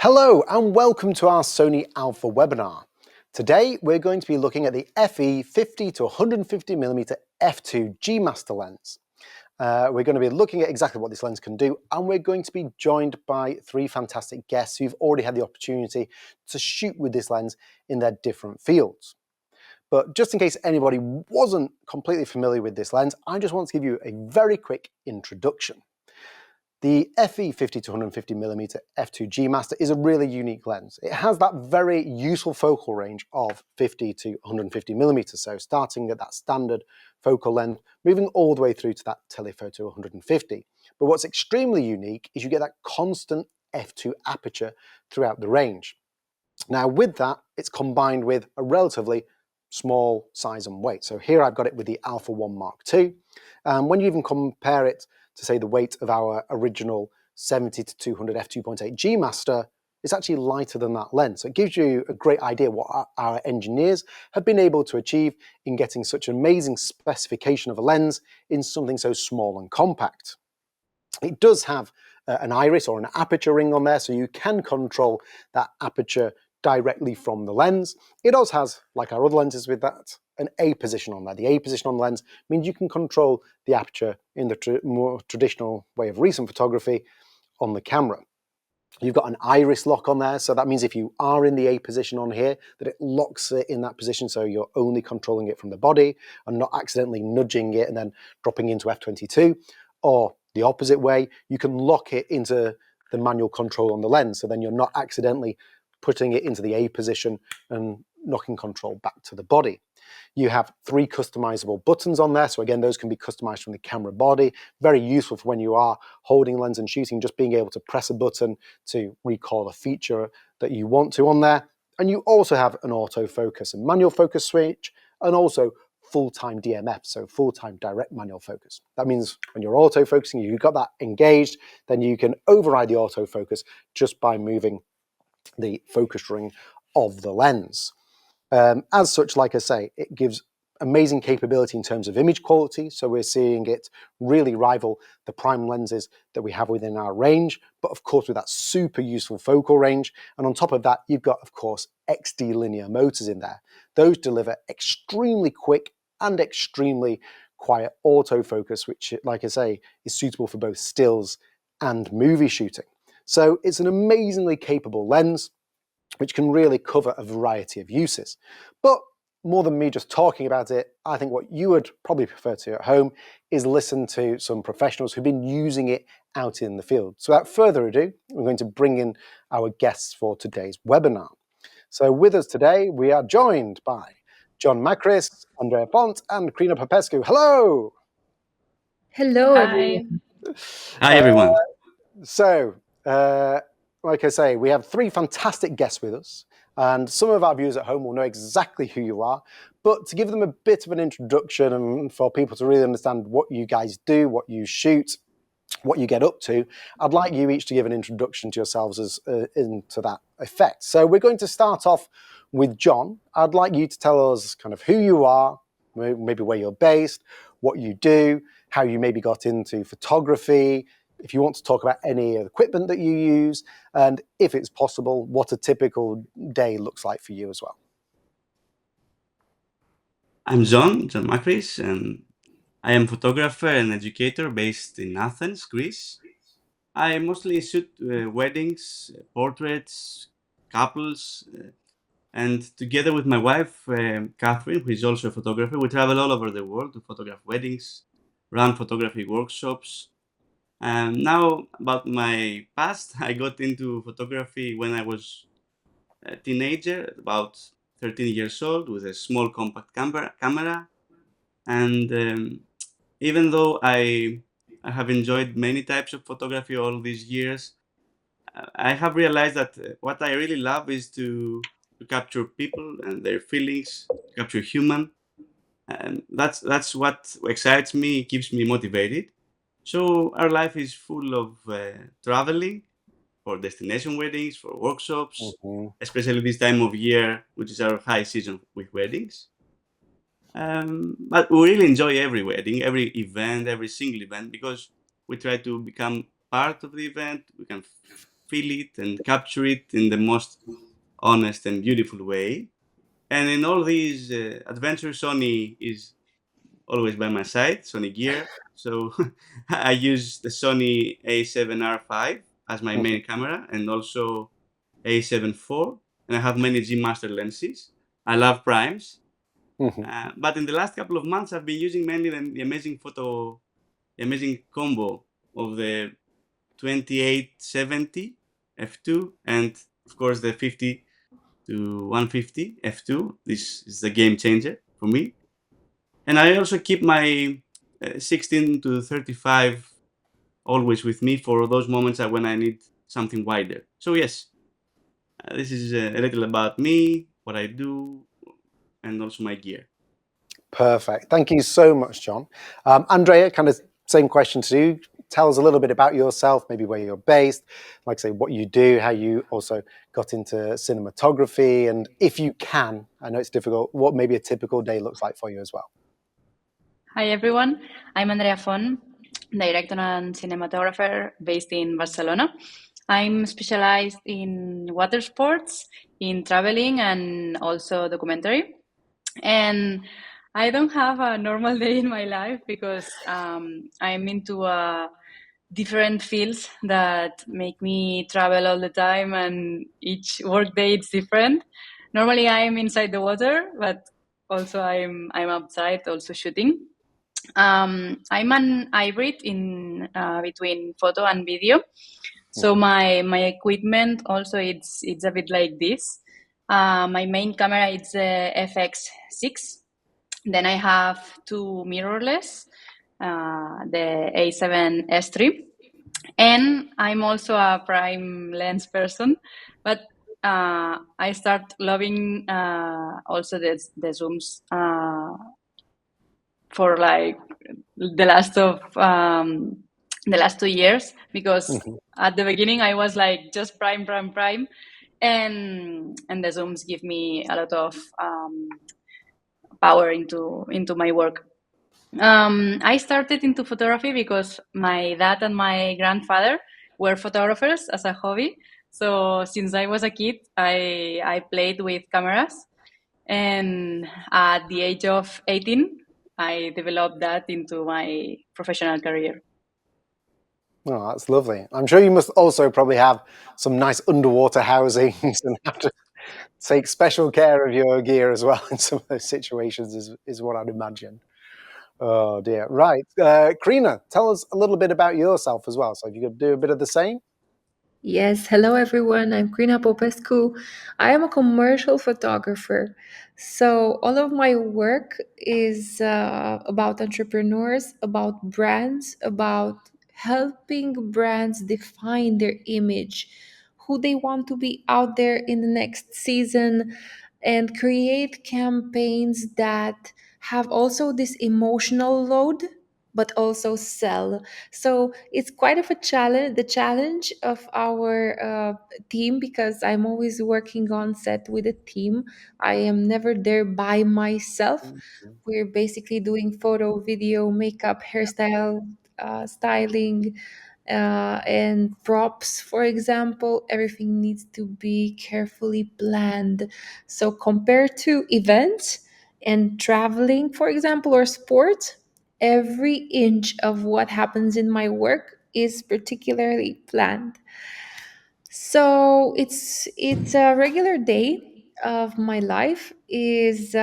Hello and welcome to our Sony Alpha webinar. Today we're going to be looking at the FE 50 to 150mm f2 G Master lens. We're going to be looking at exactly what this lens can do, and we're going to be joined by three fantastic guests who've already had the opportunity to shoot with this lens in their different fields. But just in case anybody wasn't completely familiar with this lens, I just want to give you a very quick introduction. The FE 50 to 150mm f2 G Master is a really unique lens. It has that very useful focal range of 50 to 150mm, so starting at that standard focal length, moving all the way through to that telephoto 150. But what's extremely unique is you get that constant f2 aperture throughout the range. Now with that, it's combined with a relatively small size and weight. So here I've got it with the Alpha 1 Mark II. When you even compare it to say the weight of our original 70 to 200 f2.8 G Master, it's actually lighter than that lens. So it gives you a great idea what our engineers have been able to achieve in getting such an amazing specification of a lens in something so small and compact. It does have an iris or an aperture ring on there, so you can control that aperture directly from the lens. It also has, like our other lenses with that, an A position on there. The A position on the lens means you can control the aperture in the more traditional way of recent photography on the camera. You've got an iris lock on there, so that means if you are in the A position on here, that it locks it in that position, so you're only controlling it from the body and not accidentally nudging it and then dropping into f22. Or the opposite way, you can lock it into the manual control on the lens, so then you're not accidentally putting it into the A position and knocking control back to the body. You have three customizable buttons on there, so again, those can be customized from the camera body. Very useful for when you are holding lens and shooting, just being able to press a button to recall a feature that you want to on there. And you also have an autofocus and manual focus switch, and also full-time DMF, so full-time direct manual focus. That means when you're autofocusing, you've got that engaged, then you can override the autofocus just by moving the focus ring of the lens. As such, like I say, it gives amazing capability in terms of image quality, so we're seeing it really rival the prime lenses that we have within our range, but of course with that super useful focal range. And on top of that, you've got, of course, XD linear motors in there. Those deliver extremely quick and extremely quiet autofocus, which, like I say, is suitable for both stills and movie shooting. So it's an amazingly capable lens, which can really cover a variety of uses. But more than me just talking about it, I think what you would probably prefer to at home is listen to some professionals who've been using it out in the field. So without further ado, we're going to bring in our guests for today's webinar. So with us today, we are joined by John Makris, Andrea Font, and Crina Popescu. Hello! Hello, Hi. everyone. Hi, everyone. Like I say, we have three fantastic guests with us, and some of our viewers at home will know exactly who you are, but to give them a bit of an introduction and for people to really understand what you guys do, what you shoot, what you get up to, I'd like you each to give an introduction to yourselves as into that effect. So we're going to start off with John. I'd like you to tell us kind of who you are, maybe where you're based, what you do, how you maybe got into photography, if you want to talk about any equipment that you use, and if it's possible, what a typical day looks like for you as well. I'm John Makris, and I am a photographer and educator based in Athens, Greece. I mostly shoot weddings, portraits, couples, and together with my wife, Catherine, who is also a photographer, we travel all over the world to photograph weddings, run photography workshops. And now, about my past, I got into photography when I was a teenager, about 13 years old, with a small compact camera. And even though I have enjoyed many types of photography all these years, I have realized that what I really love is to capture people and their feelings, capture human. And that's what excites me, keeps me motivated. So our life is full of traveling for destination weddings, for workshops, especially this time of year, which is our high season with weddings. But we really enjoy every wedding, every event, every single event, because we try to become part of the event. We can feel it and capture it in the most honest and beautiful way. And in all these adventures, Sony is always by my side, Sony gear. So I use the Sony A7R5 as my Mhm, main camera, and also A7 IV, and I have many G Master lenses. I love primes, mhm. but in the last couple of months, I've been using mainly the amazing combo of the 2870 f2 and of course the 50 to 150 f2. This is the game changer for me. And I also keep my 16 to 35 always with me for those moments when I need something wider. So yes, this is a little about me, what I do, and also my gear. Perfect. Thank you so much, John. Andrea, kind of same question to you. Tell us a little bit about yourself, maybe where you're based, like say what you do, how you also got into cinematography, and if you can, I know it's difficult, what maybe a typical day looks like for you as well. Hi everyone, I'm Andrea Font, director and cinematographer based in Barcelona. I'm specialized in water sports, in traveling, and also documentary. And I don't have a normal day in my life because I'm into different fields that make me travel all the time, and each work day it's different. Normally I'm inside the water, but also I'm outside also shooting. I'm an hybrid in between photo and video. So Mhm, my equipment also it's a bit like this. My main camera is a FX6. Then I have two mirrorless, the A7S3, and I'm also a prime lens person. But I start loving also the zooms for like the last of the last 2 years, because mhm. at the beginning I was like just prime, and the zooms give me a lot of power into my work. I started into photography because my dad and my grandfather were photographers as a hobby. So since I was a kid, I played with cameras, and at the age of 18, I developed that into my professional career. Oh, that's lovely. I'm sure you must also probably have some nice underwater housings and have to take special care of your gear as well in some of those situations, is what I'd imagine. Oh dear. Right. Crina, tell us a little bit about yourself as well. So if you could do a bit of the same. Yes, hello everyone. I'm Crina Popescu. I am a commercial photographer. So, all of my work is about entrepreneurs, about brands, about helping brands define their image, who they want to be out there in the next season, and create campaigns that have also this emotional load but also sell. So it's quite of a challenge, the challenge of our team, because I'm always working on set with a team. I am never there by myself. Mhm. We're basically doing photo, video, makeup, hairstyle, styling, and props, for example. Everything needs to be carefully planned. So compared to events and traveling, for example, or sports, every inch of what happens in my work is particularly planned. So it's a regular day of my life is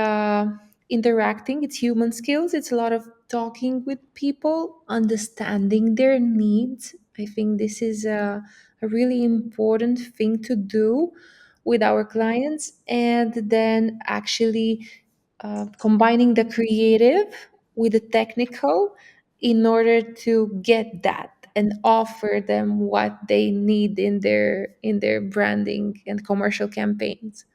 interacting. It's human skills. It's a lot of talking with people, understanding their needs. I think this is a really important thing to do with our clients, and then actually combining the creative with the technical in order to get that and offer them what they need in their branding and commercial campaigns.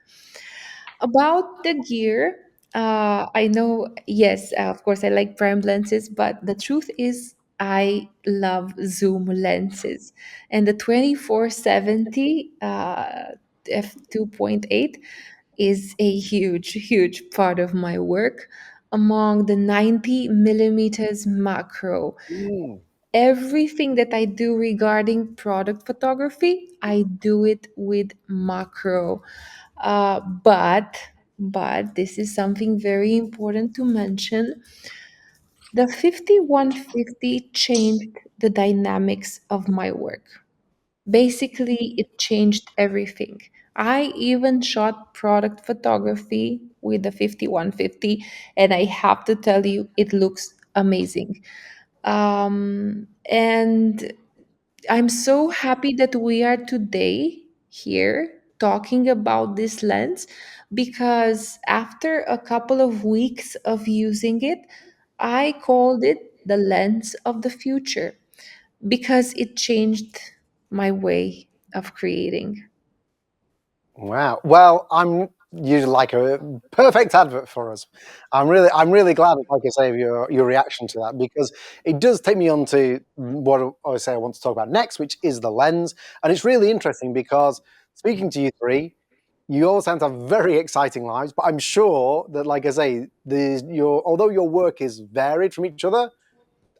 About the gear, I know, yes, of course I like prime lenses, but the truth is I love zoom lenses, and the 2470 f2.8 is a huge part of my work, among the 90 millimeters macro. Mm. everything that I do regarding product photography, I do it with macro. But this is something very important to mention. The 5150 changed the dynamics of my work. Basically, it changed everything. I even shot product photography with the 5150, and I have to tell you, it looks amazing. And I'm so happy that we are today here talking about this lens, because after a couple of weeks of using it, I called it the lens of the future because it changed my way of creating. Wow. Well, you're like a perfect advert for us. I'm really glad, like I say, of your reaction to that, because it does take me on to what I say I want to talk about next, which is the lens. And it's really interesting because speaking to you three, you all sound to have very exciting lives, but I'm sure that, like I say, although your work is varied from each other,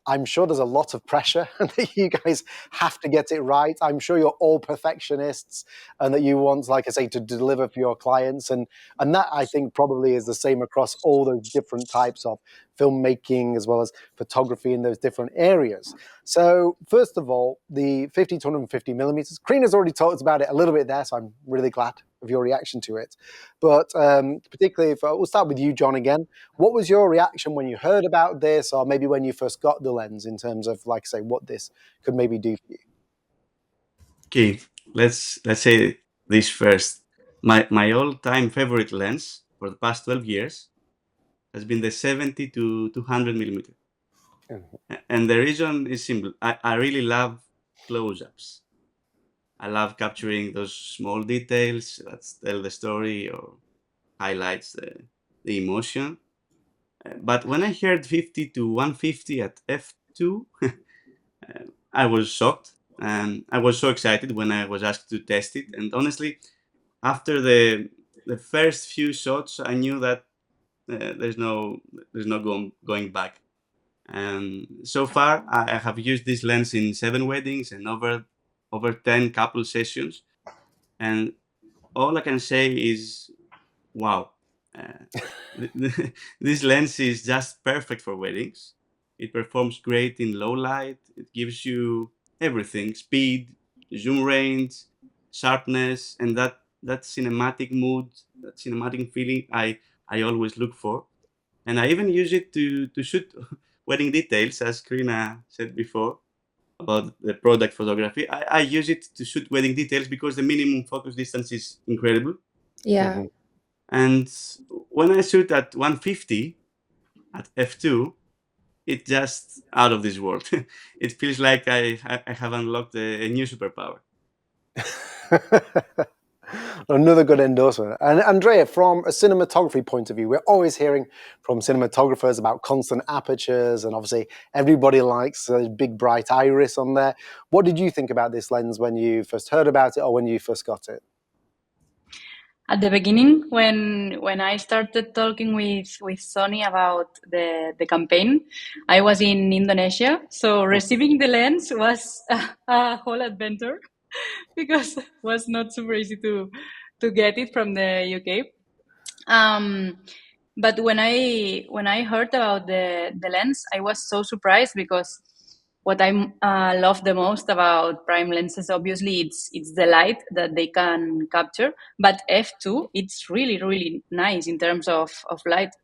I'm sure there's a lot of pressure that you guys have to get it right. I'm sure you're all perfectionists and that you want, like I say, to deliver for your clients. And that, I think, probably is the same across all those different types of filmmaking as well as photography in those different areas. So first of all, the 50 to 150 millimeters, Crina's already talked about it a little bit there, so I'm really glad of your reaction to it. But particularly, if we'll start with you, John, again. What was your reaction when you heard about this, or maybe when you first got the lens, in terms of, like, say, what this could maybe do for you? Okay, let's say this first. My all-time favorite lens for the past 12 years has been the 70 to 200 millimeter. And the reason is simple. I really love close-ups. I love capturing those small details that tell the story or highlights the emotion. But when I heard 50 to 150 at f2, I was shocked. I was so excited when I was asked to test it. And honestly, after the first few shots, I knew that there's no going back. So far, I have used this lens in 7 weddings and over 10 couple sessions, and all I can say is, wow, uh, this lens is just perfect for weddings. It performs great in low light. It gives you everything: speed, zoom range, sharpness, and that cinematic mood, that cinematic feeling I always look for. And I even use it to shoot wedding details, as Karina said before about the product photography. I use it to shoot wedding details because the minimum focus distance is incredible. Yeah. Mhm. And when I shoot at 150 at f2, it's just out of this world. It feels like I have unlocked a new superpower. Another good endorsement. And Andrea, from a cinematography point of view, we're always hearing from cinematographers about constant apertures, and obviously everybody likes a big bright iris on there. What did you think about this lens when you first heard about it, or when you first got it? At the beginning, when I started talking with Sony about the campaign, I was in Indonesia, so receiving the lens was a whole adventure because it was not super easy to get it from the UK. Um, but when I heard about the lens, I was so surprised because what I love the most about prime lenses, obviously, it's the light that they can capture. But f2, it's really nice in terms of light.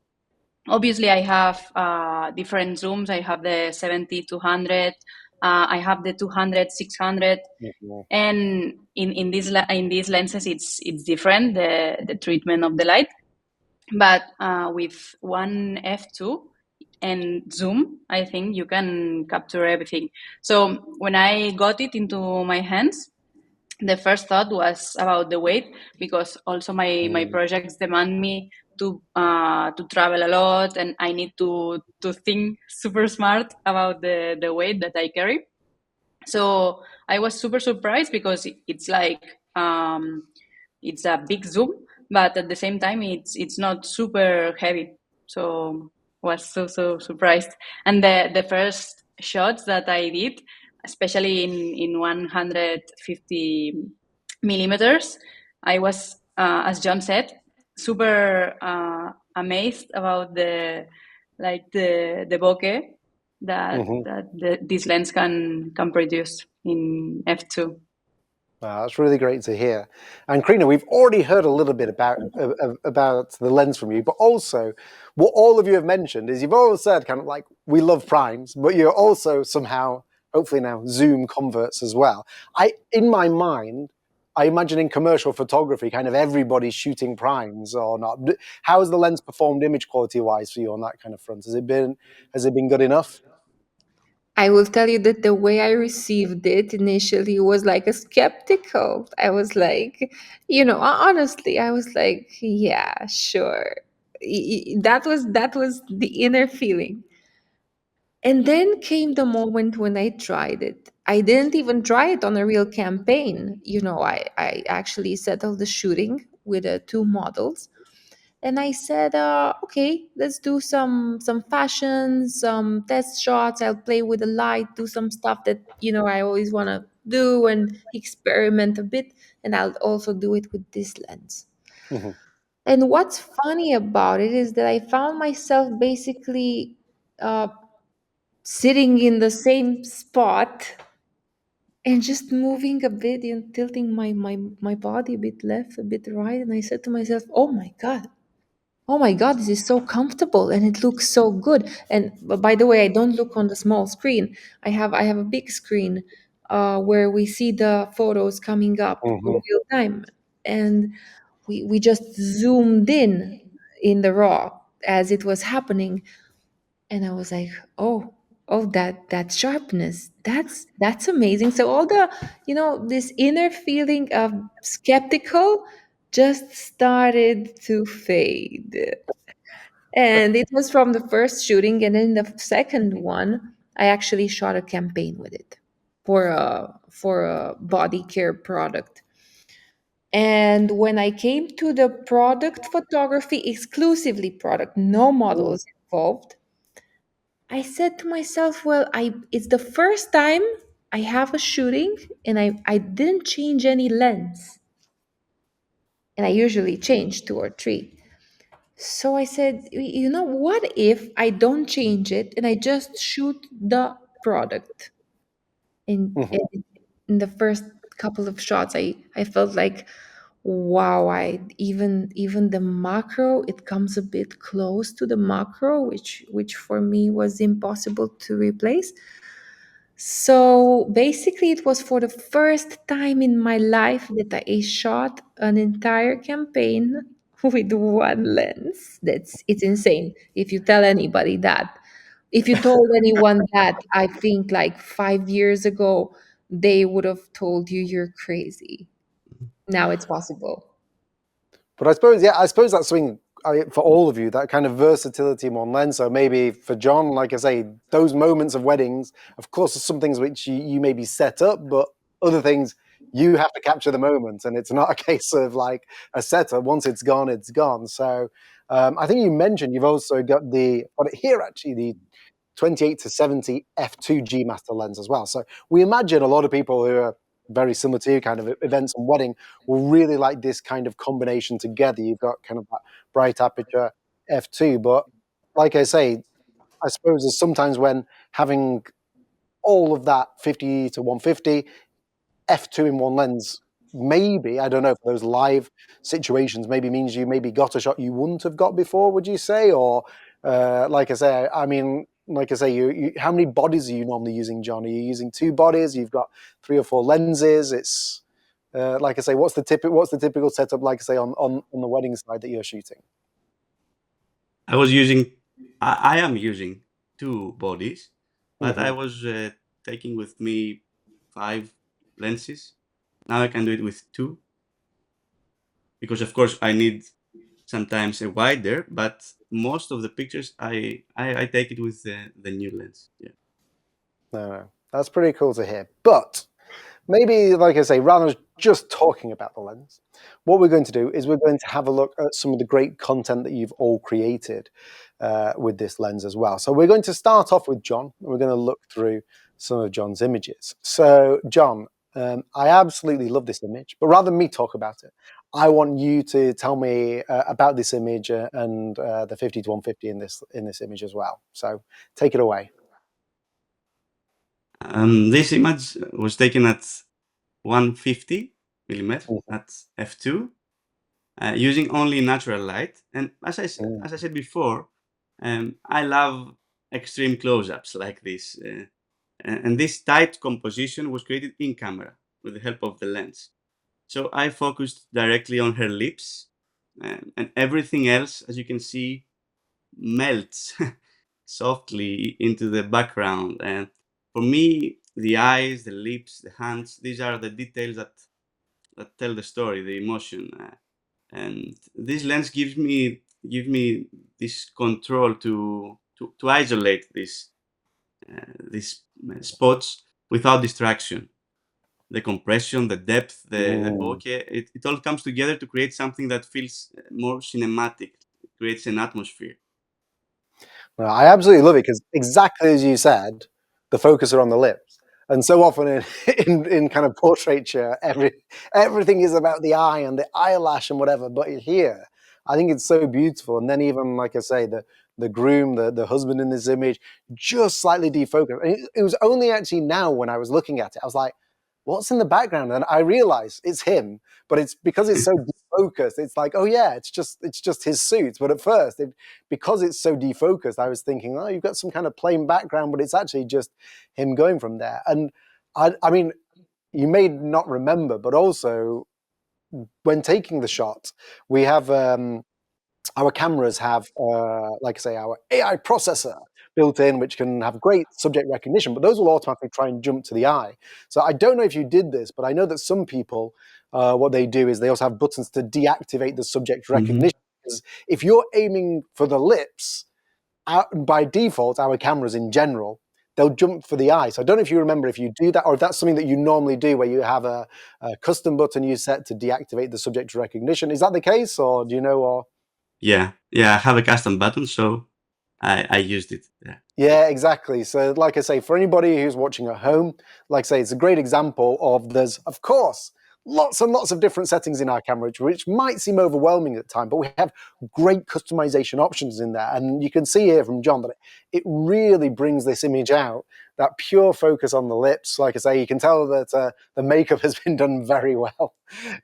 Obviously, I have different zooms. I have the 70 200. I have the 200 600. Mhm. And in these lenses, it's different, the treatment of the light. But with one f2 and zoom, I think you can capture everything. So when I got it into my hands, the first thought was about the weight, because also my Mm. projects demand me to travel a lot, and I need to think super smart about the weight that I carry. So I was super surprised because it's like it's a big zoom, but at the same time it's not super heavy. So was so surprised. And the first shots that I did, especially in 150 millimeters. I was, as John said, super amazed about the bokeh that this lens can produce in f2. Wow, that's really great to hear. And Crina, we've already heard a little bit about the lens from you, but also what all of you have mentioned is you've all said kind of like we love primes, but you're also somehow, hopefully now, zoom converts as well. In my mind, I imagine in commercial photography, kind of everybody's shooting primes or not. How has the lens performed image quality wise for you on that kind of front? Has it been good enough? I will tell you that the way I received it initially was like a skeptical. I was like, honestly, I was like, yeah, sure. That was the inner feeling. And then came the moment when I tried it. I didn't even try it on a real campaign. I actually settled the shooting with two models, and I said, okay, let's do some fashion, some test shots. I'll play with the light, do some stuff that I always want to do and experiment a bit, and I'll also do it with this lens. Mhm. And what's funny about it is that I found myself basically uh, sitting in the same spot and just moving a bit and tilting my body a bit left, a bit right. And I said to myself, oh my God, this is so comfortable and it looks so good. And by the way, I don't look on the small screen. I have a big screen where we see the photos coming up in Mhm. real time. And we just zoomed in the raw as it was happening. And I was like, oh, that sharpness, that's amazing. So all the, this inner feeling of skeptical just started to fade. And it was from the first shooting, and then the second one, I actually shot a campaign with it for a body care product. And when I came to the product photography, exclusively product, no Mm. models involved, I said to myself, well, it's the first time I have a shooting and I didn't change any lens. And I usually change two or three. So I said, what if I don't change it and I just shoot the product? Mhm. And in the first couple of shots, I felt like, wow, even the macro, it comes a bit close to the macro, which for me was impossible to replace. So basically, it was for the first time in my life that I shot an entire campaign with one lens. It's insane. If you tell anybody that, if you told anyone that, I think like 5 years ago, they would have told you you're crazy. Now it's possible. But I suppose that's something for all of you, that kind of versatility in one lens. So maybe for John, like I say, those moments of weddings, of course, are some things which you maybe set up, but other things you have to capture the moment, and it's not a case of like a setup. Once it's gone, it's gone. So I think you mentioned you've also got it here actually, the 28 to 70 f2 G master lens as well. So we imagine a lot of people who are very similar to you, kind of events and wedding, will really like this kind of combination together. You've got kind of that bright aperture f2, but like I say, I suppose there's sometimes when having all of that 50 to 150 f2 in one lens, maybe, I don't know, for those live situations, maybe means you maybe got a shot you wouldn't have got before, would you say? Or like I say, how many bodies are you normally using, John? Are you using two bodies? You've got three or four lenses. It's like I say, what's the typical setup, like I say, on the wedding side that you're shooting? I was using, I am using two bodies, but I Hmm. was taking with me five lenses. Now I can do it with two because, of course, I need sometimes a wider, but most of the pictures I take it with the new lens. Yeah. No, that's pretty cool to hear. But maybe, like I say, rather than just talking about the lens, what we're going to do is we're going to have a look at some of the great content that you've all created with this lens as well. So we're going to start off with John, and we're going to look through some of John's images. So John, I absolutely love this image, but rather than me talk about it, I want you to tell me about this image and the 50 to 150 in this image as well. So take it away. This image was taken at 150 millimeter Mhm. at f2, using only natural light. And as I said before, I love extreme close-ups like this. And this tight composition was created in camera with the help of the lens. So I focused directly on her lips, and everything else, as you can see, melts softly into the background. And for me, the eyes, the lips, the hands, these are the details that tell the story, the emotion. And this lens gives me this control to isolate these spots without distraction. The compression, the depth, the bokeh, it all comes together to create something that feels more cinematic. It creates an atmosphere. No, I absolutely love it because exactly as you said, the focus are on the lips. And so often in, in kind of portraiture, everything is about the eye and the eyelash and whatever. But here, I think it's so beautiful. And then even like I say, the groom, the husband in this image, just slightly defocused. And it was only actually now when I was looking at it, I was like, what's in the background? And I realized it's him, but it's because it's so defocused. It's like, oh yeah, it's just his suit. But at first, because it's so defocused, I was thinking, oh, you've got some kind of plain background, but it's actually just him going from there. And I mean, you may not remember, but also when taking the shot, we have our cameras have, like I say, our AI processor built in, which can have great subject recognition, but those will automatically try and jump to the eye. So I don't know if you did this, but I know that some people, what they do is they also have buttons to deactivate the subject Mhm. recognition. Because if you're aiming for the lips, by default, our cameras in general, they'll jump for the eye. So I don't know if you remember if you do that, or if that's something that you normally do, where you have a custom button you set to deactivate the subject recognition. Is that the case, or do you know? Or Yeah, I have a custom button, so I used it. Yeah. yeah, exactly. So, like I say, for anybody who's watching at home, like I say, it's a great example of there's, of course, lots and lots of different settings in our camera, which might seem overwhelming at the time, but we have great customization options in there. And you can see here from John that it really brings this image out, that pure focus on the lips. Like I say, you can tell that the makeup has been done very well.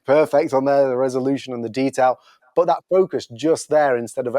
Perfect on there, the resolution and the detail. But that focus just there instead of,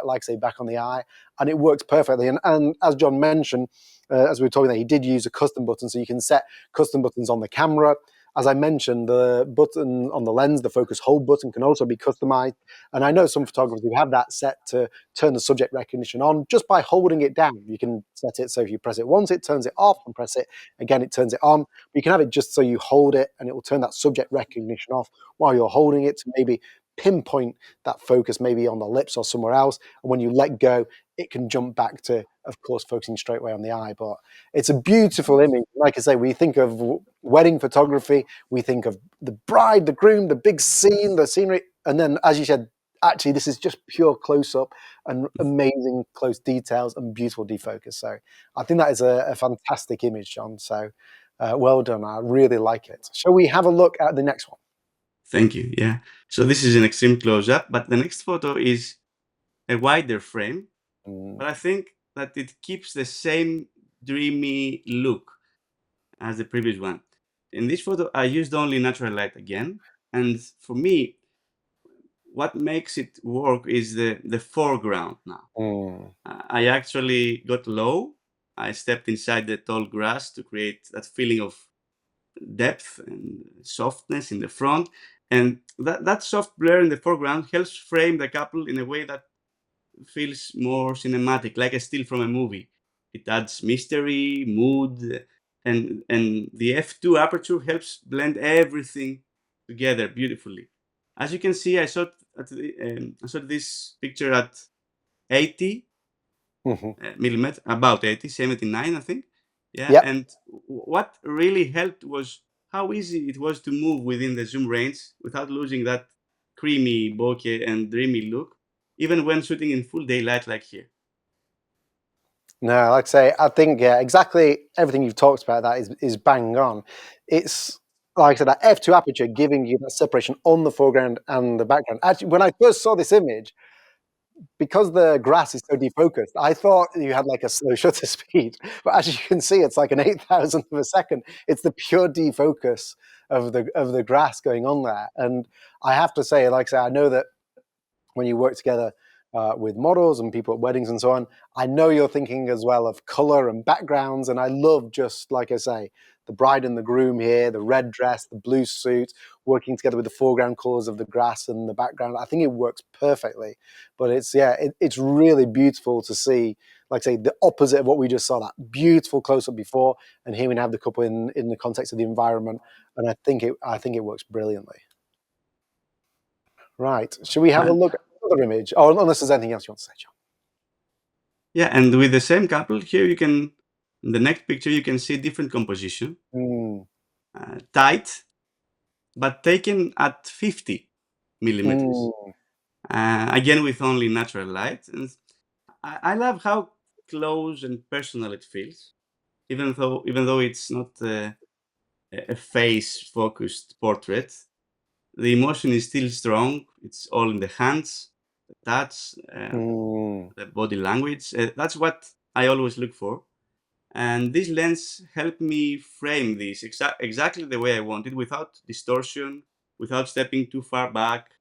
like I say, back on the eye, and it works perfectly. And as John mentioned, as we were talking there, he did use a custom button, so you can set custom buttons on the camera. As I mentioned, the button on the lens, the focus hold button, can also be customized. And I know some photographers who have that set to turn the subject recognition on just by holding it down. You can set it so if you press it once, it turns it off, and press it again, it turns it on. But you can have it just so you hold it, and it will turn that subject recognition off while you're holding it to maybe pinpoint that focus maybe on the lips or somewhere else. And when you let go, it can jump back to, of course, focusing straight away on the eye. But it's a beautiful image. Like I say, we think of wedding photography, we think of the bride, the groom, the big scene, the scenery. And then, as you said, actually, this is just pure close up and amazing close details and beautiful defocus. So I think that is a fantastic image, John. So well done. I really like it. Shall we have a look at the next one? Thank you. Yeah. So this is an extreme close-up, but the next photo is a wider frame, Mm, but I think that it keeps the same dreamy look as the previous one. In this photo, I used only natural light again, and for me, what makes it work is the foreground now. mm, I actually got low. I stepped inside the tall grass to create that feeling of depth and softness in the front. And that soft blur in the foreground helps frame the couple in a way that feels more cinematic, like a still from a movie. It adds mystery, mood, and the f2 aperture helps blend everything together beautifully. As you can see, I shot this picture at 80 mhm. millimeter, about 80, 79, I think. Yeah, Yep. and what really helped was how easy it was to move within the zoom range without losing that creamy bokeh and dreamy look, even when shooting in full daylight like here. No, like I say, I think exactly everything you've talked about that is bang on. It's like I said, that f2 aperture giving you that separation on the foreground and the background. Actually, when I first saw this image, because the grass is so defocused, I thought you had like a slow shutter speed, but as you can see, it's like an 8,000th of a second. It's the pure defocus of the grass going on there. And I have to say, like I say, I know that when you work together with models and people at weddings and so on, I know you're thinking as well of color and backgrounds. And I love, just like I say, the bride and the groom here, the red dress, the blue suit, working together with the foreground colors of the grass and the background. I think it works perfectly. But it's really beautiful to see, like I say, the opposite of what we just saw, that beautiful close up before, and here we have the couple in the context of the environment. And I think it works brilliantly. Right. Should we have a Well, look at another image? Oh, unless there's anything else you want to say, John. yeah, and with the same couple here, in the next picture, you can see different composition, Mm, tight, but taken at 50 millimeters. mm, Again, with only natural light. And I love how close and personal it feels, even though it's not a face-focused portrait. The emotion is still strong. It's all in the hands, the touch, mm, the body language. That's what I always look for. And this lens helped me frame this exactly the way I wanted, without distortion, without stepping too far back,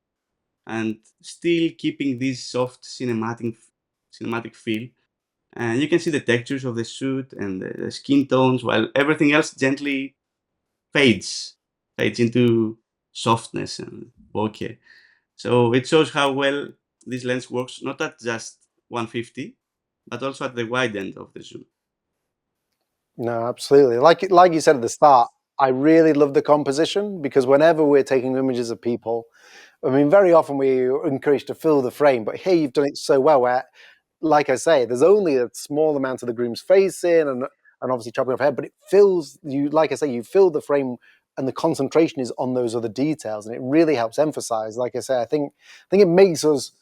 and still keeping this soft cinematic feel. And you can see the textures of the suit and the skin tones, while everything else gently fades into softness and bokeh. So it shows how well this lens works, not at just 150, but also at the wide end of the zoom. no, absolutely. Like you said at the start, I really love the composition, because whenever we're taking images of people, I mean, very often we're encouraged to fill the frame, but here you've done it so well where, like I say, there's only a small amount of the groom's face in, and obviously chopping off head, but it fills you, like I say, you fill the frame, and the concentration is on those other details, and it really helps emphasize. Like I say, I think it makes us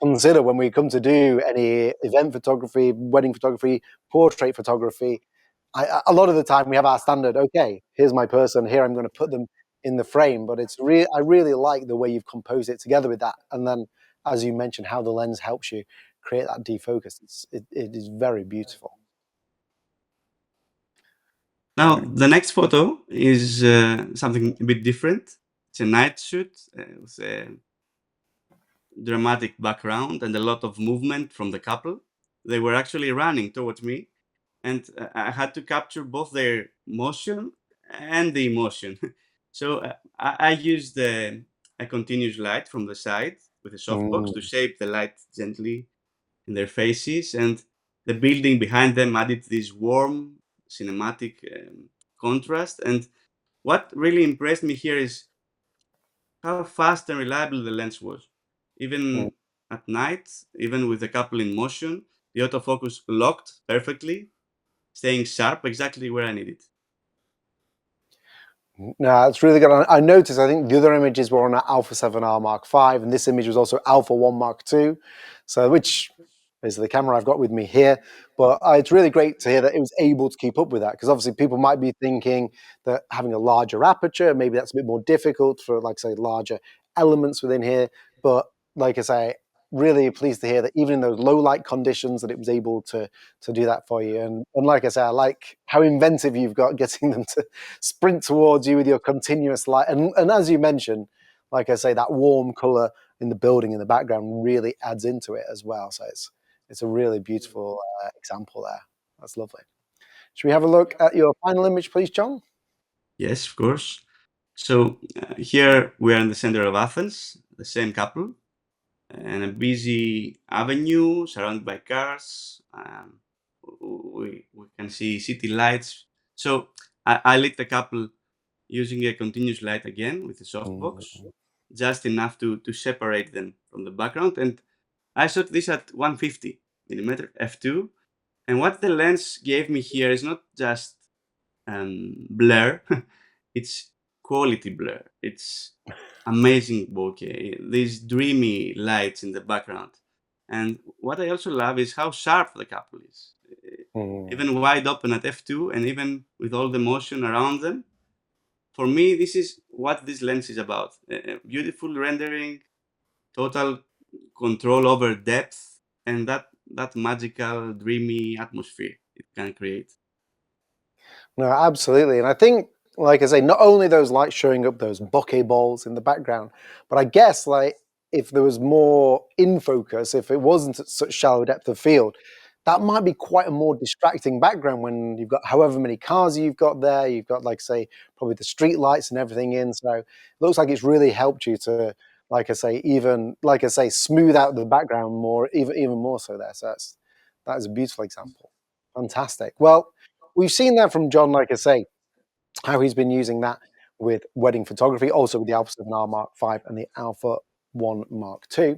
consider, when we come to do any event photography, wedding photography, portrait photography, a lot of the time we have our standard. Okay, here's my person. Here I'm going to put them in the frame. But I really like the way you've composed it together with that. And then, as you mentioned, how the lens helps you create that defocus. It is very beautiful. Now, Right. the next photo is something a bit different. It's a night shoot with a dramatic background and a lot of movement from the couple. They were actually running towards me, and I had to capture both their motion and the emotion. So I used a continuous light from the side with a softbox to Mm, shape the light gently in their faces, and the building behind them added this warm cinematic contrast. And what really impressed me here is how fast and reliable the lens was. mm. Even at night, even with the couple in motion, the autofocus locked perfectly, staying sharp exactly where I need it. No, it's really good. I noticed, I think the other images were on an Alpha 7R Mark V, and this image was also Alpha 1 Mark II. So, which is the camera I've got with me here. But it's really great to hear that it was able to keep up with that, because obviously people might be thinking that having a larger aperture, maybe that's a bit more difficult for, like, say, larger elements within here. But like I say, really pleased to hear that even in those low light conditions, that it was able to do that for you. And like I say, I like how inventive you've got, getting them to sprint towards you with your continuous light. And as you mentioned, like I say, that warm color in the building in the background really adds into it as well. So it's a really beautiful example there. That's lovely. Should we have a look at your final image, please, John? Yes, of course. So here we are in the center of Athens, the same couple, and a busy avenue surrounded by cars. We can see city lights. So I lit the couple using a continuous light again with a softbox, Mm, just enough to separate them from the background. And I shot this at 150 millimeter f2. And what the lens gave me here is not just blur, it's quality blur. It's amazing bokeh. These dreamy lights in the background. And what I also love is how sharp the couple is. Mm. Even wide open at f2 and even with all the motion around them. For me, this is what this lens is about. Beautiful rendering, total control over depth, and that magical, dreamy atmosphere it can create. No, absolutely. And I think, like I say, not only those lights showing up those bokeh balls in the background, but I guess like if there was more in focus, if it wasn't at such shallow depth of field, that might be quite a more distracting background when you've got however many cars you've got there. You've got, like, say, probably the street lights and everything in. So it looks like it's really helped you to, like I say, even like I say, smooth out the background more, even more so there. So that is a beautiful example. Fantastic. Well, we've seen that from John, like I say, how he's been using that with wedding photography, also with the Alpha 7R Mark V and the Alpha 1 Mark II.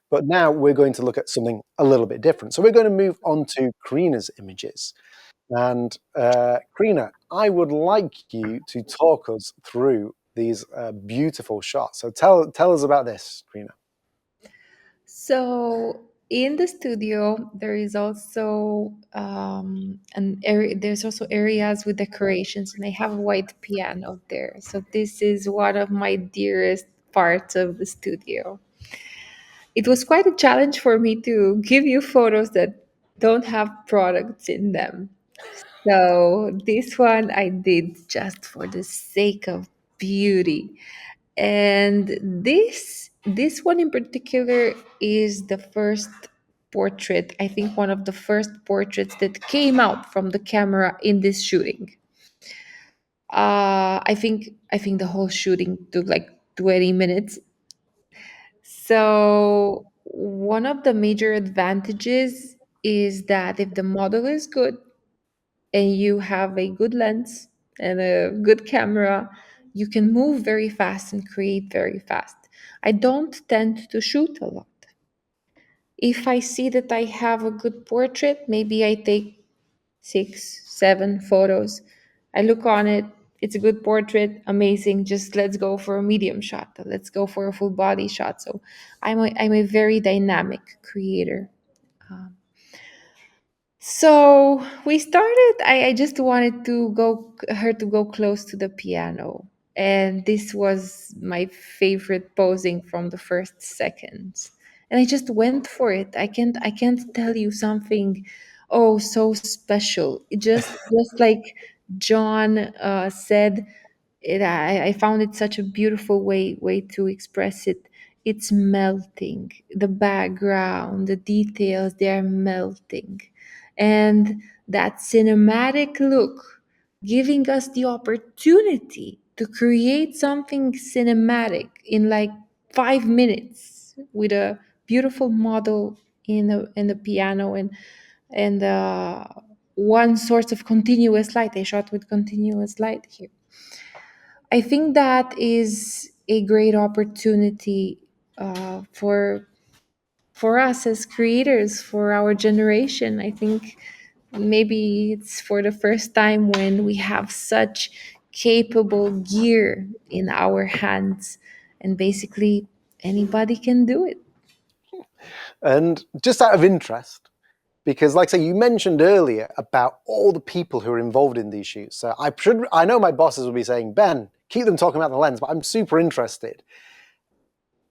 But now we're going to look at something a little bit different. So we're going to move on to Crina's images. And Crina, I would like you to talk us through these beautiful shots. So tell us about this, Crina. So in the studio, there is also an area. There's also areas with decorations, and I have a white piano there. So this is one of my dearest parts of the studio. It was quite a challenge for me to give you photos that don't have products in them. So this one I did just for the sake of beauty. And this one in particular is the first portrait, I think one of the first portraits that came out from the camera in this shooting. I think the whole shooting took like 20 minutes. So one of the major advantages is that if the model is good and you have a good lens and a good camera, you can move very fast and create very fast. I don't tend to shoot a lot. If I see that I have a good portrait, maybe I take 6, 7 photos. I look on it, it's a good portrait, amazing. Just let's go for a medium shot. Let's go for a full body shot. So I'm a very dynamic creator. Um, So we started. I just wanted to go her to go close to the piano, and this was my favorite posing from the first seconds. And I just went for it. I can't tell you something, oh, so special. It just like John said, I found it such a beautiful way to express it. It's melting. The background, the details, they are melting. And that cinematic look, giving us the opportunity to create something cinematic in like 5 minutes with a beautiful model in the piano and one source of continuous light. I shot with continuous light here. I think that is a great opportunity for us as creators, for our generation. I think maybe it's for the first time when we have such capable gear in our hands, and basically anybody can do it. And just out of interest, because like I say, you mentioned earlier about all the people who are involved in these shoots. So I know my bosses will be saying, Ben, keep them talking about the lens, but I'm super interested.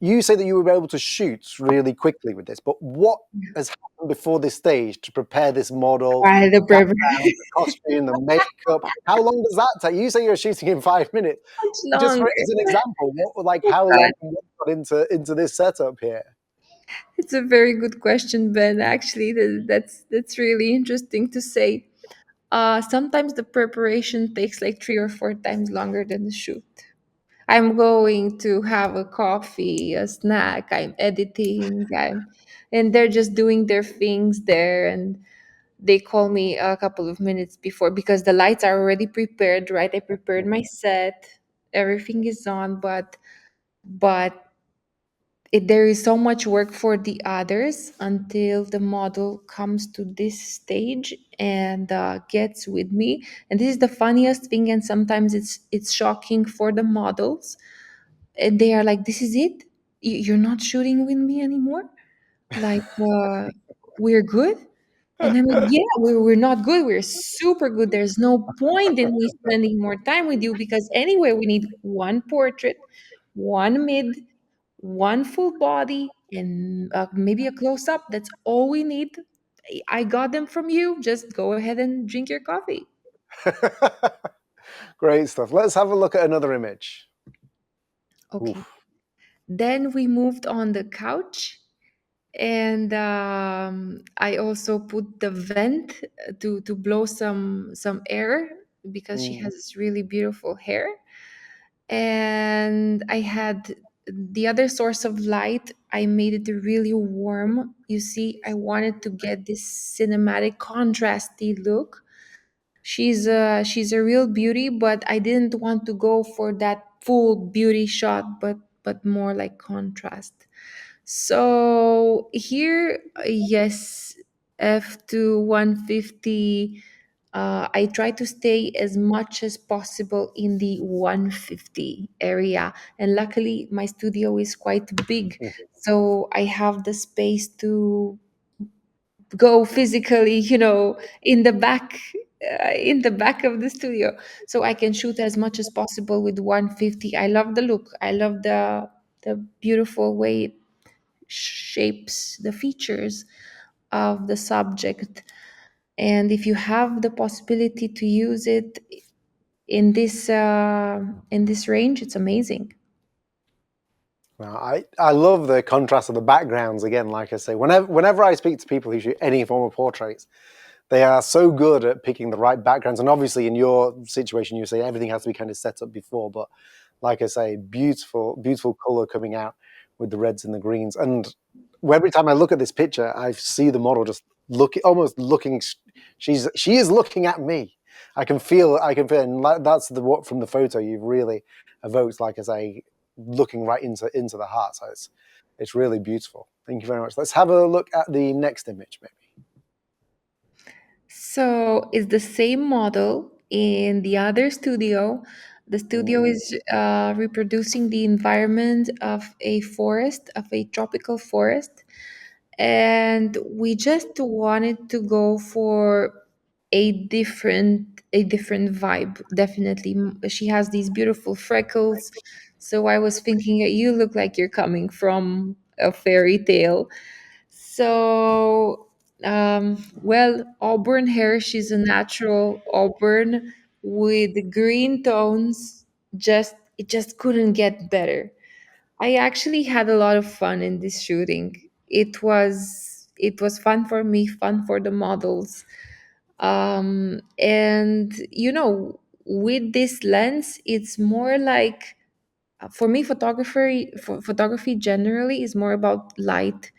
You say that you were able to shoot really quickly with this, but what has happened before this stage to prepare this model, The the prep background, the costume, the makeup? How long does that take? You say you're shooting in 5 minutes. much Just longer. as an example, Oh how long God. you got into this setup here? It's a very good question, Ben. Actually, that's really interesting to say. Sometimes the preparation takes like 3 or 4 times longer than the shoot. I'm going to have a coffee, a snack, I'm editing, and they're just doing their things there. And they call me a couple of minutes before because the lights are already prepared, right? I prepared my set, everything is on, but there is so much work for the others until the model comes to this stage and gets with me. And this is the funniest thing, and sometimes it's shocking for the models. And they are like, "This is it? You're not shooting with me anymore? Like, we're good?" And I'm like, "Yeah, we're not good. We're super good. There's no point in me spending more time with you, because anyway, we need one portrait, one mid, one full body, and maybe a close up. That's all we need. I got them from you. Just go ahead and drink your coffee." Great stuff. Let's have a look at another image. Okay. Oof. Then we moved on the couch, and I also put the vent to blow some air, because she Mm. has really beautiful hair. And I had the other source of light. I made it really warm. You see, I wanted to get this cinematic contrasty look. She's a real beauty, but I didn't want to go for that full beauty shot, but more like contrast. So here, yes, f to 150. I try to stay as much as possible in the 150 area, and luckily my studio is quite big, so I have the space to go physically, in the back of the studio, so I can shoot as much as possible with 150. I love the look. I love the beautiful way it shapes the features of the subject. And if you have the possibility to use it in this range, it's amazing. Well, I love the contrast of the backgrounds again. Like I say, whenever I speak to people who shoot any form of portraits, they are so good at picking the right backgrounds. And obviously, in your situation, you say everything has to be kind of set up before. But like I say, beautiful, beautiful color coming out with the reds and the greens. And every time I look at this picture, I see the model just almost looking. She is looking at me. I can feel, and that's the what from the photo you've really evoked. Like I say, looking right into the heart. So it's really beautiful. Thank you very much. Let's have a look at the next image, maybe. So it's the same model in the other studio. The studio Mm. is reproducing the environment of a forest, of a tropical forest. And we just wanted to go for a different vibe. Definitely. She has these beautiful freckles. So I was thinking that you look like you're coming from a fairy tale. So, well, auburn hair. She's a natural auburn with green tones. It just couldn't get better. I actually had a lot of fun in this shooting. It was fun for me, fun for the models. And with this lens, it's more like, for me, photography generally is more about light.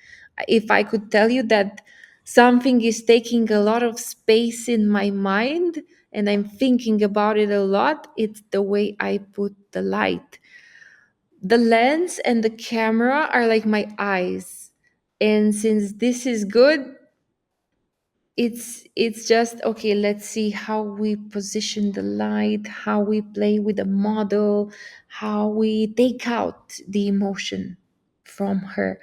If I could tell you that something is taking a lot of space in my mind and I'm thinking about it a lot, it's the way I put the light. The lens and the camera are like my eyes. And since this is good, it's just okay. Let's see how we position the light, how we play with the model, how we take out the emotion from her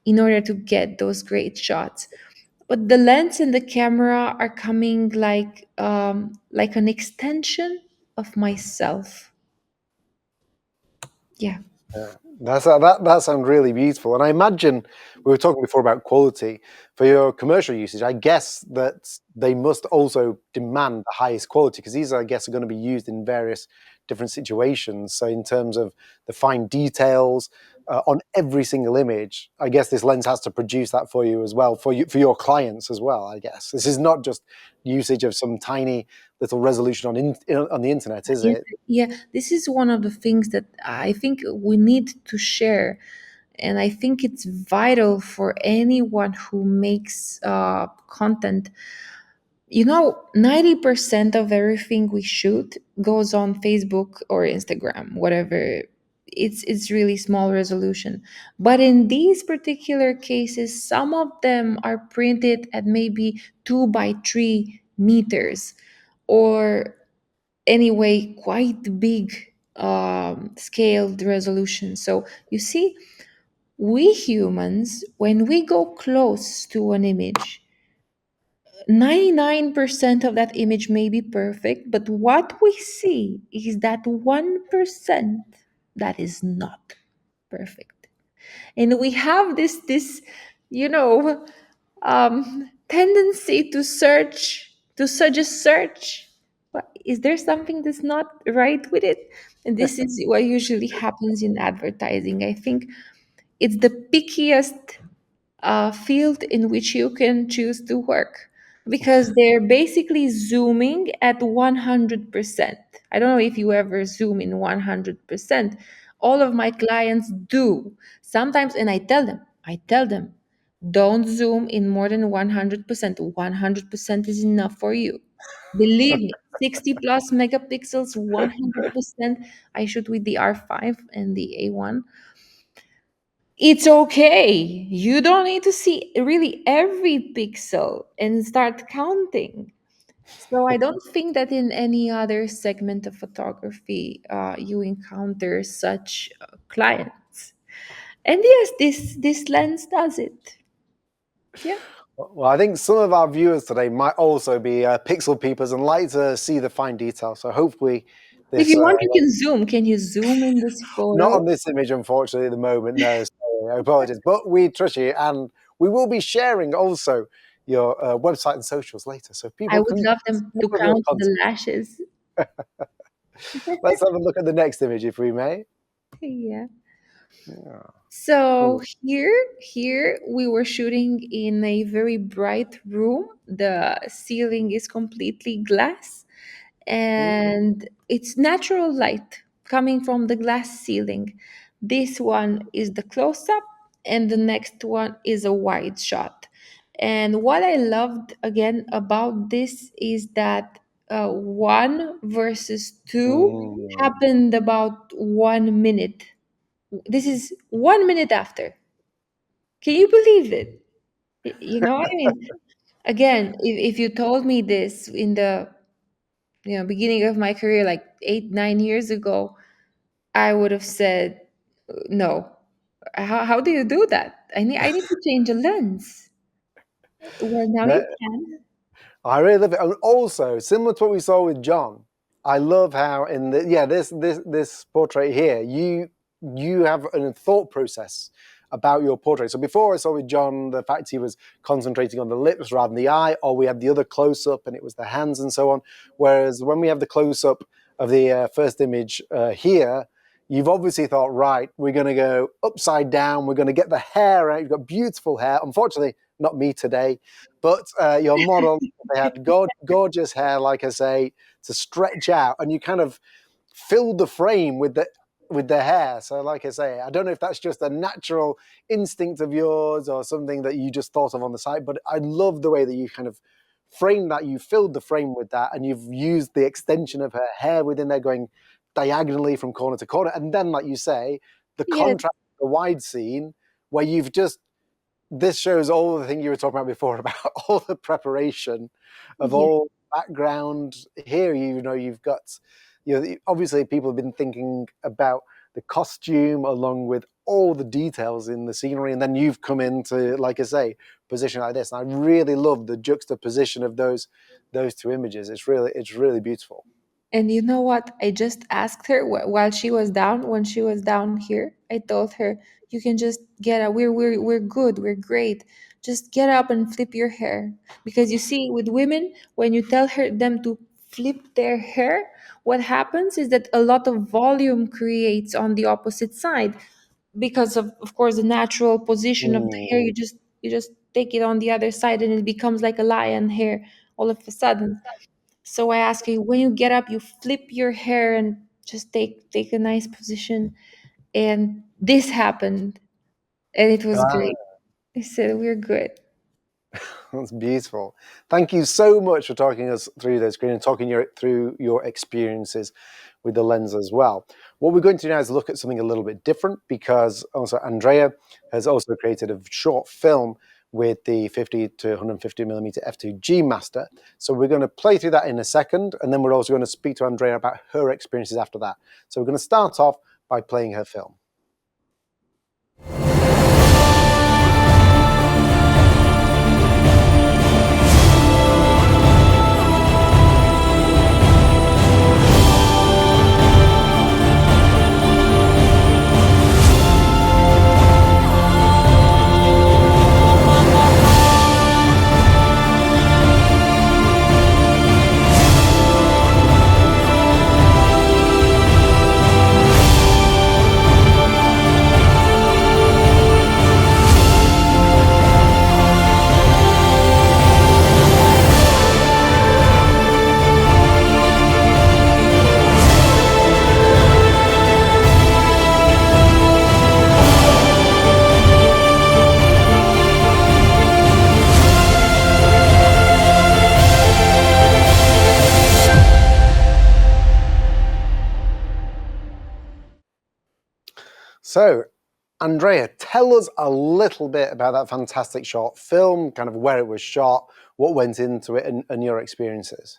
in order to get those great shots. But the lens and the camera are coming like an extension of myself. Yeah. Yeah, that sounds really beautiful. And I imagine we were talking before about quality for your commercial usage. I guess that they must also demand the highest quality, because these, I guess, are going to be used in various different situations. So in terms of the fine details on every single image, I guess this lens has to produce that for you as well, for your clients as well. I guess this is not just usage of some tiny little resolution on the internet, is Yeah, it? yeah, this is one of the things that I think we need to share. And I think it's vital for anyone who makes content. 90% of everything we shoot goes on Facebook or Instagram, whatever it's really small resolution. But in these particular cases, some of them are printed at maybe 2 by 3 meters, or anyway quite big scaled resolution. So you see, we humans, when we go close to an image, 99% of that image may be perfect, but what we see is that 1% that is not perfect. And we have this you know tendency to search, to suggest search. Is there something that's not right with it? And this is what usually happens in advertising. I think it's the pickiest field in which you can choose to work, because they're basically zooming at 100%. I don't know if you ever zoom in 100%. All of my clients do sometimes, and I tell them, don't zoom in more than 100%. 100% is enough for you. Believe me, 60 plus megapixels, 100%. I shoot with the R5 and the A1. It's okay. You don't need to see really every pixel and start counting. So I don't think that in any other segment of photography you encounter such clients. And yes, this lens does it. Yeah. Well, I think some of our viewers today might also be pixel peepers and like to see the fine detail. So hopefully If this, you want, you can zoom. Can you zoom in this not photo? on this image, unfortunately, at the moment. No, sorry, I apologize. But we trust you, and we will be sharing also your website and socials later, so I people would can love see them to more of your count content. the lashes. Let's have a look at the next image, if we may. Yeah. Yeah, So cool. here we were shooting in a very bright room. The ceiling is completely glass, and it's natural light coming from the glass ceiling. This one is the close up, and the next one is a wide shot. And what I loved again about this is that 1 versus 2 Mm. happened about 1 minute. This is 1 minute after. Can you believe it? You know what I mean? Again, if you told me this in the beginning of my career, like 8 9 years ago, I would have said no. How do you do that? I need to change a lens. Well, now No, you can. I really love it. And also, similar to what we saw with John, I love how in the this portrait here, you have a thought process about your portrait. So before I saw with John the fact he was concentrating on the lips rather than the eye, or we had the other close up and it was the hands and so on. Whereas when we have the close up of the first image here, you've obviously thought, right, we're going to go upside down. We're going to get the hair out. You've got beautiful hair. Unfortunately, not me today, but your model, they had gorgeous hair, like I say, to stretch out, and you kind of filled the frame with the hair. So, like I say, I don't know if that's just a natural instinct of yours or something that you just thought of on the side, but I love the way that you kind of framed that. You filled the frame with that, and you've used the extension of her hair within there, going diagonally from corner to corner, and then, like you say, the Yes, contrast, the wide scene, where you've just this shows all the thing you were talking about before about all the preparation of yes. all background here. You know, you've got, obviously people have been thinking about the costume along with all the details in the scenery, and then you've come into, like I say, position like this. And I really love the juxtaposition of those two images. It's really beautiful. And you know what? I just asked her while she was down, when she was down here. I told her, "You can just get up. We're good. We're great. Just get up and flip your hair." Because you see, with women, when you tell them to flip their hair, what happens is that a lot of volume creates on the opposite side, because of course, the natural position of the hair. Mm. You just take it on the other side, and it becomes like a lion hair all of a sudden. So I ask you, when you get up, you flip your hair and just take a nice position. And this happened, and it was Ah, great. I said, "We're good." That's beautiful. Thank you so much for talking us through this, Crina, and talking through your experiences with the lens as well. What we're going to do now is look at something a little bit different, because also Andrea has also created a short film with the 50 to 150 millimeter f2G Master. So we're going to play through that in a second, and then we're also going to speak to Andrea about her experiences after that. So we're going to start off by playing her film. So, Andrea, tell us a little bit about that fantastic short film, kind of where it was shot, what went into it, and your experiences.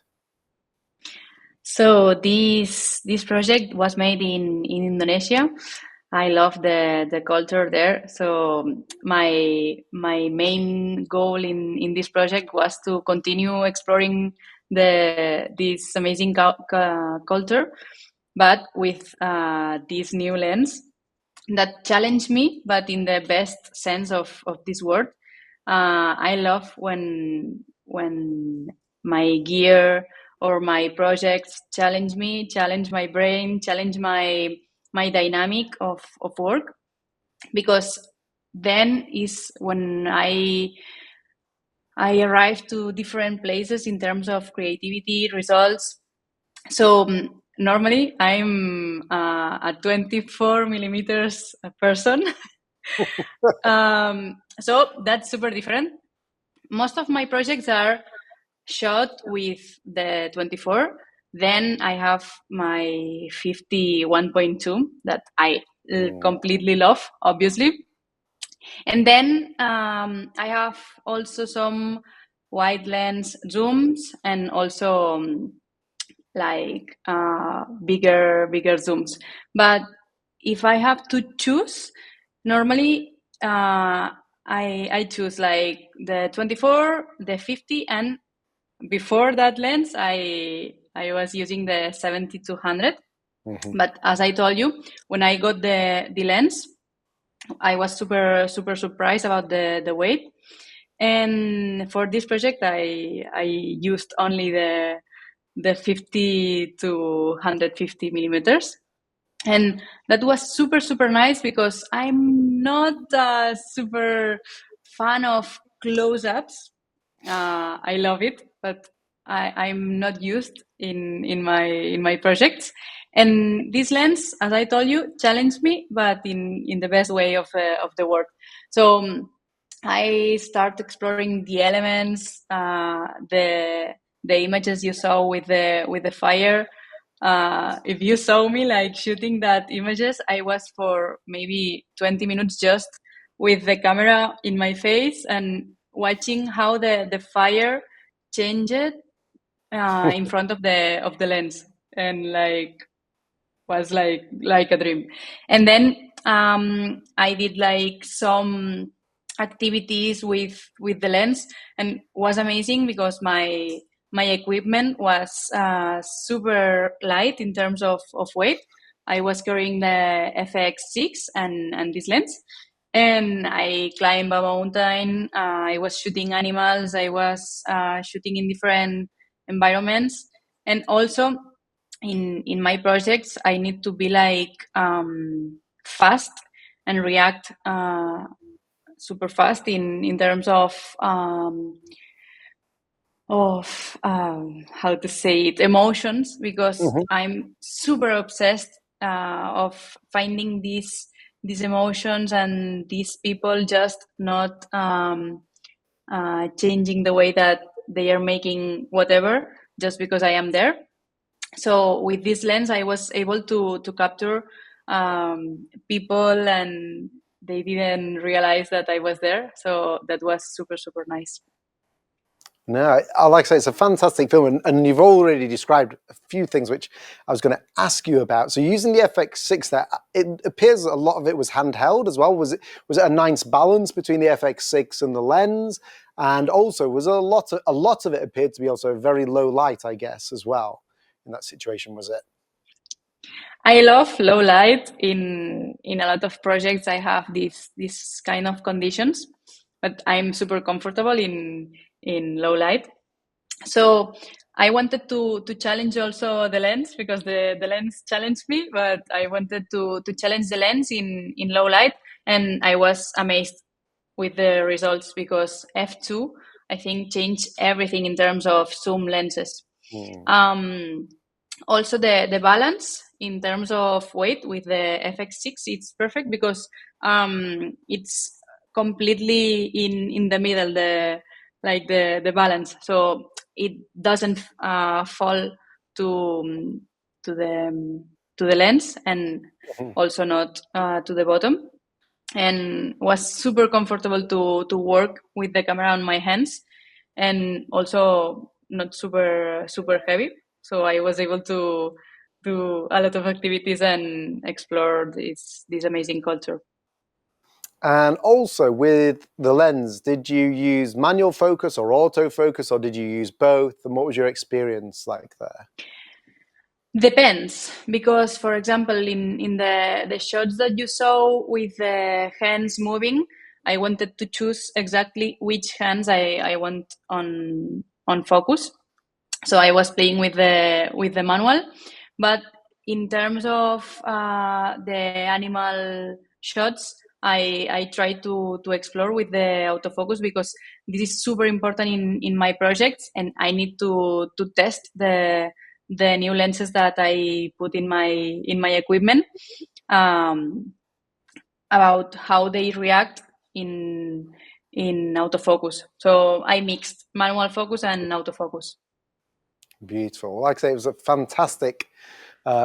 So this project was made in Indonesia. I love the culture there. So my main goal in this project was to continue exploring this amazing culture, but with this new lens that challenged me, but in the best sense of this word. I love when my gear or my projects challenge me, challenge my brain, challenge my dynamic of work, because then is when I arrive to different places in terms of creativity, results. So normally I'm a 24 millimeters person. So that's super different. Most of my projects are shot with the 24. Then I have my 51.2 that I completely love, obviously. And then I have also some wide lens zooms, and also like bigger zooms. But if I have to choose, normally I choose like the 24, the 50, and before that lens I was using the 70-200. But as I told you, when I got the lens, I was super surprised about the weight. And for this project I used only the 50 to 150 millimeters. And that was super nice, because I'm not a super fan of close-ups. I love it, but I'm not used in my projects. And this lens, as I told you, challenged me, but in the best way of the word. So I start exploring the elements, the images you saw with the fire. If you saw me like shooting that images, I was for maybe 20 minutes just with the camera in my face and watching how the fire changed in front of the lens, and like was like a dream. And then I did like some activities with the lens, and was amazing because my equipment was super light in terms of weight. I was carrying the FX6 and this lens, and I climbed a mountain. I was shooting animals. I was shooting in different environments. And also in my projects, I need to be like fast and react super fast in terms of how to say it, emotions, because I'm super obsessed of finding these emotions and these people just not changing the way that they are making whatever just because I am there. So with this lens, I was able to capture people, and they didn't realize that I was there. So that was super, super nice. No, I like to say it's a fantastic film, and you've already described a few things which I was going to ask you about. So using the FX6 there, it appears a lot of it was handheld as well. Was it a nice balance between the FX6 and the lens? And also, was a lot of it appeared to be also very low light, I guess, as well in that situation, was it? I love low light. In a lot of projects, I have these kind of conditions, but I'm super comfortable in low light. So I wanted to challenge also the lens, because the lens challenged me, but I wanted to challenge the lens in low light, and I was amazed with the results, because f2 I think changed everything in terms of zoom lenses. Also the balance in terms of weight with the FX6, it's perfect, because it's completely in the middle, the balance, so it doesn't fall to the lens, and also not to the bottom, and was super comfortable to work with the camera on my hands, and also not super heavy. So I was able to do a lot of activities and explore this amazing culture. And also with the lens, did you use manual focus or autofocus, or did you use both? And what was your experience like there? Depends, because for example, in the shots that you saw with the hands moving, I wanted to choose exactly which hands I want on focus. So I was playing with the manual, but in terms of the animal shots, I try to explore with the autofocus, because this is super important in my projects, and I need to test the new lenses that I put in my equipment, about how they react in autofocus. So I mixed manual focus and autofocus. Beautiful. Like I say, it was a fantastic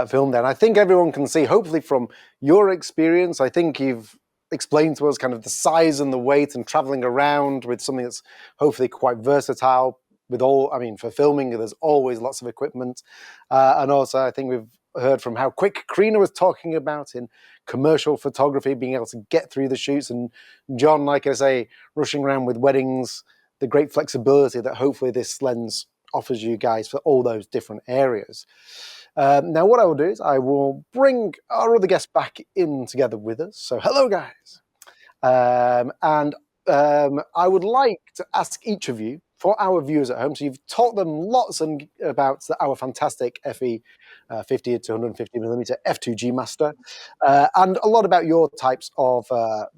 film there. And I think everyone can see, hopefully from your experience, I think you've explained to us kind of the size and the weight and traveling around with something that's hopefully quite versatile. With all, I mean, for filming, there's always lots of equipment. And also, I think we've heard from how quick Crina was talking about in commercial photography, being able to get through the shoots. And John, like I say, rushing around with weddings, the great flexibility that hopefully this lens offers you guys for all those different areas. Now, what I will do is I will bring our other guests back in together with us. So, hello, guys. And I would like to ask each of you, for our viewers at home, so you've taught them lots about our fantastic FE 50 to 150mm f2G Master, and a lot about your types of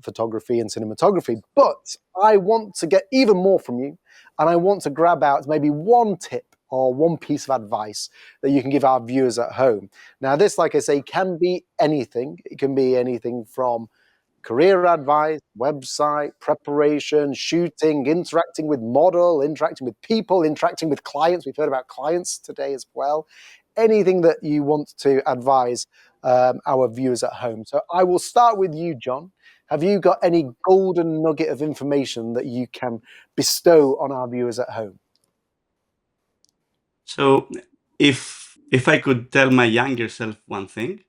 photography and cinematography. But I want to get even more from you, and I want to grab out maybe one tip or one piece of advice that you can give our viewers at home. Now, this, like I say, can be anything. It can be anything from career advice, website, preparation, shooting, interacting with model, interacting with people, interacting with clients. We've heard about clients today as well. Anything that you want to advise our viewers at home. So I will start with you, John. Have you got any golden nugget of information that you can bestow on our viewers at home? So if I could tell my younger self one thing,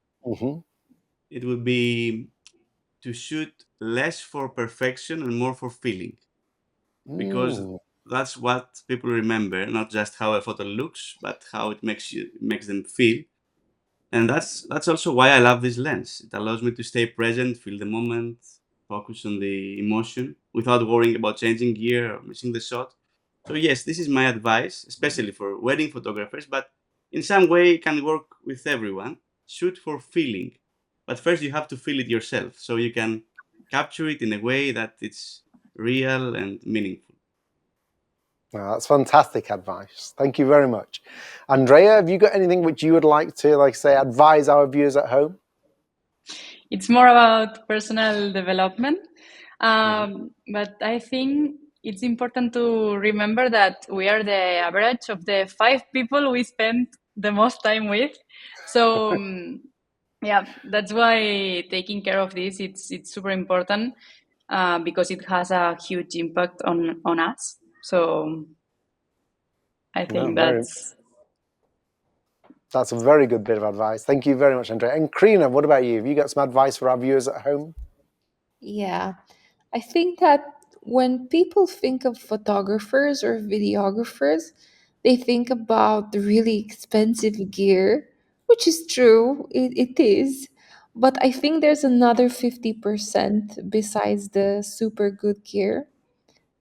it would be to shoot less for perfection and more for feeling, because that's what people remember, not just how a photo looks, but how it makes them feel. And that's also why I love this lens. It allows me to stay present, feel the moment, focus on the emotion without worrying about changing gear or missing the shot. So yes, this is my advice, especially for wedding photographers, but in some way it can work with everyone. Shoot for feeling, but first you have to feel it yourself, so you can capture it in a way that it's real and meaningful. Oh, that's fantastic advice. Thank you very much. Andrea, have you got anything which you would like to, like say, advise our viewers at home? It's more about personal development. But I think it's important to remember that we are the average of the 5 people we spend the most time with. So yeah, that's why taking care of this it's super important because it has a huge impact on us. So I No, think that's a very good bit of advice. Thank you very much, Andrea. And Crina, what about you? Have you got some advice for our viewers at home? Yeah, I think that when people think of photographers or videographers, they think about the really expensive gear, which is true, it is. But I think there's another 50% besides the super good gear.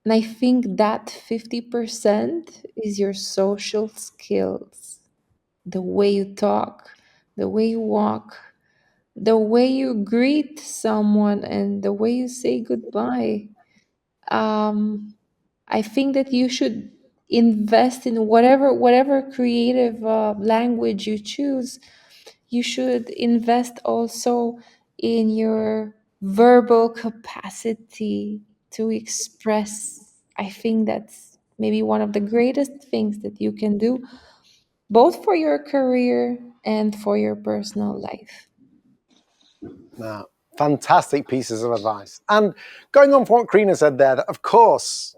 And I think that 50% is your social skills, the way you talk, the way you walk, the way you greet someone, and the way you say goodbye. um, I think that you should invest in whatever creative language you choose. You should invest also in your verbal capacity to express. I think that's maybe one of the greatest things that you can do, both for your career and for your personal life. Fantastic pieces of advice. And going on from what Crina said there, that of course,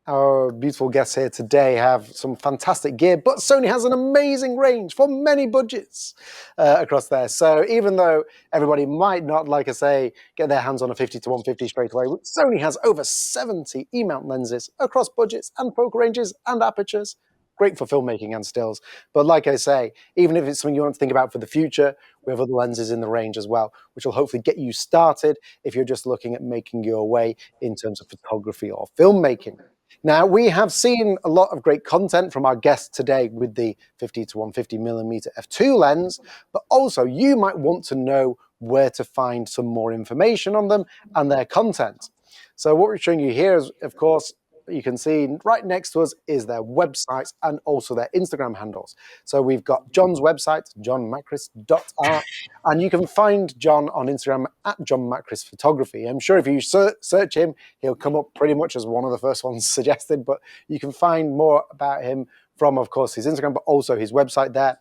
our beautiful guests here today have some fantastic gear, but Sony has an amazing range for many budgets across there. So even though everybody might not, like I say, get their hands on a 50 to 150 straight away, Sony has over 70 E-mount lenses across budgets and focal ranges and apertures. Great for filmmaking and stills. But like I say, even if it's something you want to think about for the future, we have other lenses in the range as well, which will hopefully get you started if you're just looking at making your way in terms of photography or filmmaking. Now, we have seen a lot of great content from our guests today with the 50 to 150mm f2 lens, but also you might want to know where to find some more information on them and their content. So what we're showing you here is, of course, you can see right next to us is their websites and also their Instagram handles. So we've got John's website, johnmakris.art, and you can find John on Instagram at John Makris Photography. I'm sure if you search him, he'll come up pretty much as one of the first ones suggested, but you can find more about him from, of course, his Instagram, but also his website there.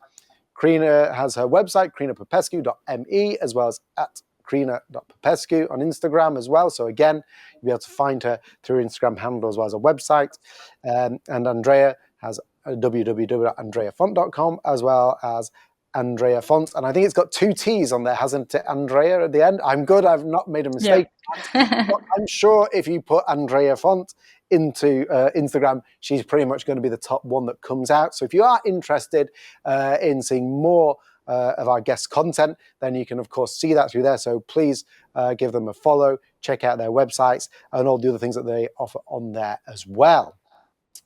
Crina has her website, crinapopescu.me, as well as at crina.popescu on Instagram as well. So again, you'll be able to find her through her Instagram handle as well as a website. And Andrea has www.andreafont.com as well as Andrea Font. And I think it's got 2 T's on there, hasn't it, Andrea, at the end? I'm good, I've not made a mistake. yeah. But I'm sure if you put Andrea Font into Instagram, she's pretty much going to be the top one that comes out. So if you are interested in seeing more of our guest content, then you can, of course, see that through there. So please give them a follow, check out their websites and all the other things that they offer on there as well.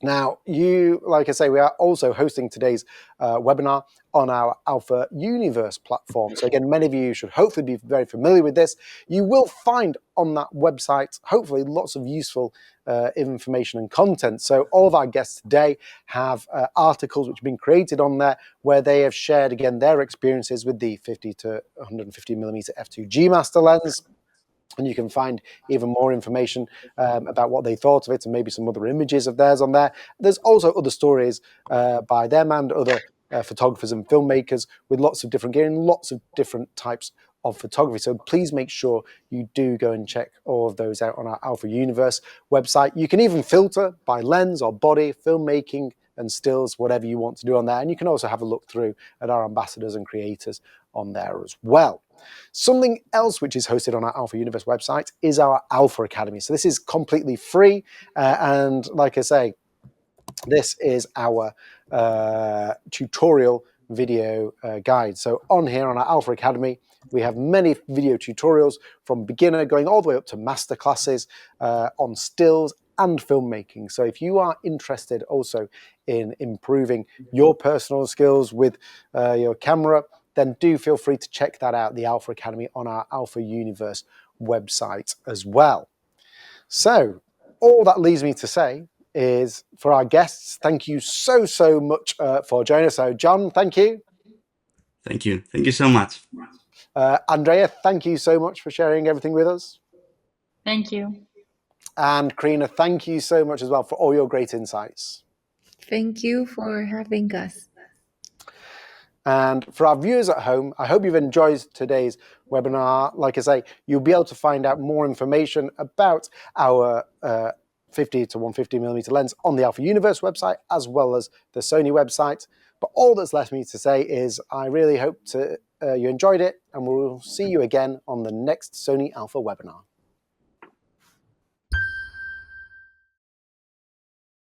Now, like I say, we are also hosting today's webinar on our Alpha Universe platform. So again, many of you should hopefully be very familiar with this. You will find on that website, hopefully, lots of useful information and content. So all of our guests today have articles which have been created on there where they have shared, again, their experiences with the 50 to 150mm f2 Master lens. And you can find even more information about what they thought of it and maybe some other images of theirs on there. There's also other stories by them and other photographers and filmmakers with lots of different gear and lots of different types of photography. So please make sure you do go and check all of those out on our Alpha Universe website. You can even filter by lens or body, filmmaking and stills, whatever you want to do on there. And you can also have a look through at our ambassadors and creators on there as well. Something else which is hosted on our Alpha Universe website is our Alpha Academy. So this is completely free. And like I say, this is our tutorial video guide. So on here on our Alpha Academy, we have many video tutorials from beginner going all the way up to master classes on stills and filmmaking. So if you are interested also in improving your personal skills with your camera, then do feel free to check that out, the Alpha Academy, on our Alpha Universe website as well. So all that leaves me to say is, for our guests, thank you so much for joining us. So John, thank you. Thank you. Thank you so much. Andrea, thank you so much for sharing everything with us. Thank you. And Crina, thank you so much as well for all your great insights. Thank you for having us. And for our viewers at home, I hope you've enjoyed today's webinar. Like I say, you'll be able to find out more information about our 50 to 150mm lens on the Alpha Universe website, as well as the Sony website. But all that's left me to say is I really hope you enjoyed it, and we'll see you again on the next Sony Alpha webinar.